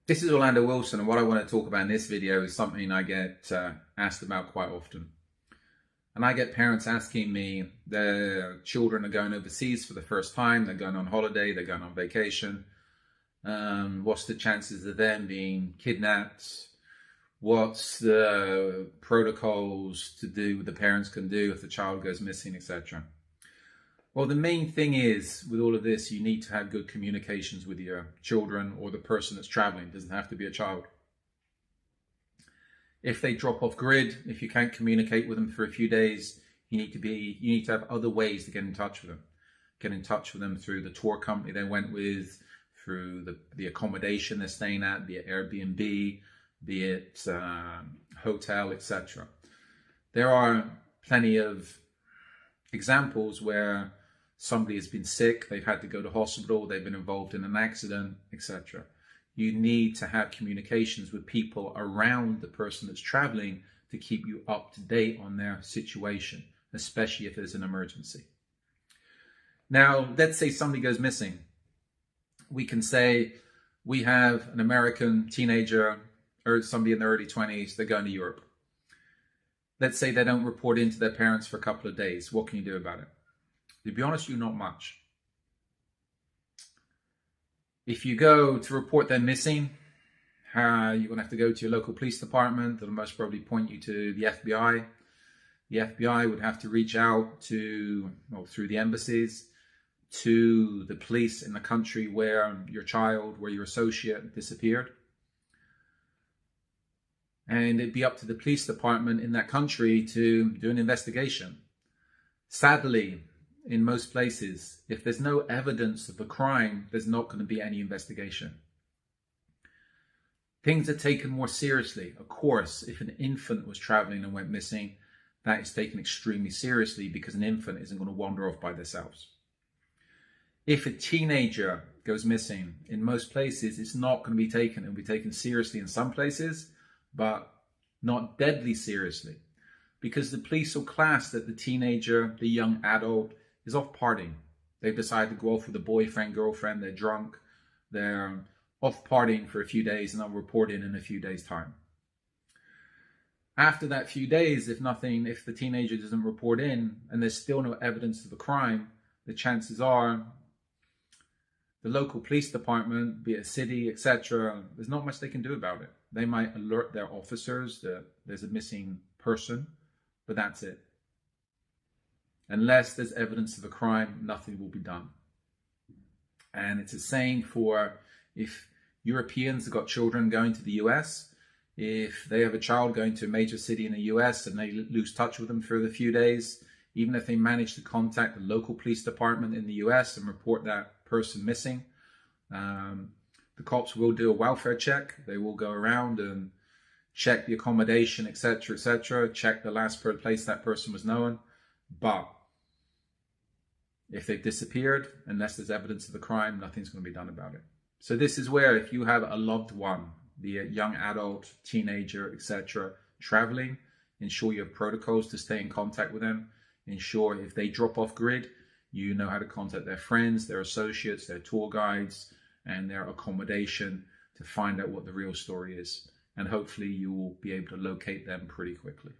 This is Orlando Wilson, and what I want to talk about in this video is something I get asked about quite often. And I get parents asking me, their children are going overseas for the first time, they're going on holiday, they're going on vacation. What's the chances of them being kidnapped? What's the protocols to do, the parents can do if the child goes missing, etc. Well, the main thing is, with all of this, you need to have good communications with your children or the person that's traveling. It doesn't have to be a child. If they drop off grid, if you can't communicate with them for a few days, you need to have other ways to get in touch with them. Get in touch with them through the tour company they went with, through the accommodation they're staying at, be it Airbnb, be it hotel, etc. There are plenty of examples where somebody has been sick, they've had to go to hospital, they've been involved in an accident, etc. You need to have communications with people around the person that's traveling to keep you up to date on their situation, especially if there's an emergency. Now, let's say somebody goes missing. We can say we have an American teenager or somebody in their early 20s, they're going to Europe. Let's say they don't report in to their parents for a couple of days. What can you do about it? To be honest with you, not much. If you go to report them missing, you're going to have to go to your local police department. They'll most probably point you to the FBI. The FBI would have to reach out to, well, through the embassies, to the police in the country where your child, where your associate disappeared. And it'd be up to the police department in that country to do an investigation. Sadly, in most places, if there's no evidence of a crime, there's not going to be any investigation. Things are taken more seriously. Of course, if an infant was traveling and went missing, that is taken extremely seriously because an infant isn't going to wander off by themselves. If a teenager goes missing, in most places, it's not going to be taken. It'll be taken seriously in some places, but not deadly seriously, because the police will class that the teenager, the young adult, is off partying. They've decided to go off with a boyfriend, girlfriend, they're drunk, they're off partying for a few days, and they'll report in a few days' time. After that few days, if the teenager doesn't report in and there's still no evidence of a crime, the chances are the local police department, be it a city, etc., there's not much they can do about it. They might alert their officers that there's a missing person, but that's it. Unless there's evidence of a crime, nothing will be done. And it's the same for if Europeans have got children going to the US, if they have a child going to a major city in the US and they lose touch with them for a few days, even if they manage to contact the local police department in the US and report that person missing, the cops will do a welfare check. They will go around and check the accommodation, etc., check the last place that person was known. But if they've disappeared, unless there's evidence of the crime, nothing's going to be done about it. So this is where, if you have a loved one, be it young adult, teenager, etc., traveling, ensure you have protocols to stay in contact with them. Ensure if they drop off grid, you know how to contact their friends, their associates, their tour guides, and their accommodation to find out what the real story is. And hopefully you will be able to locate them pretty quickly.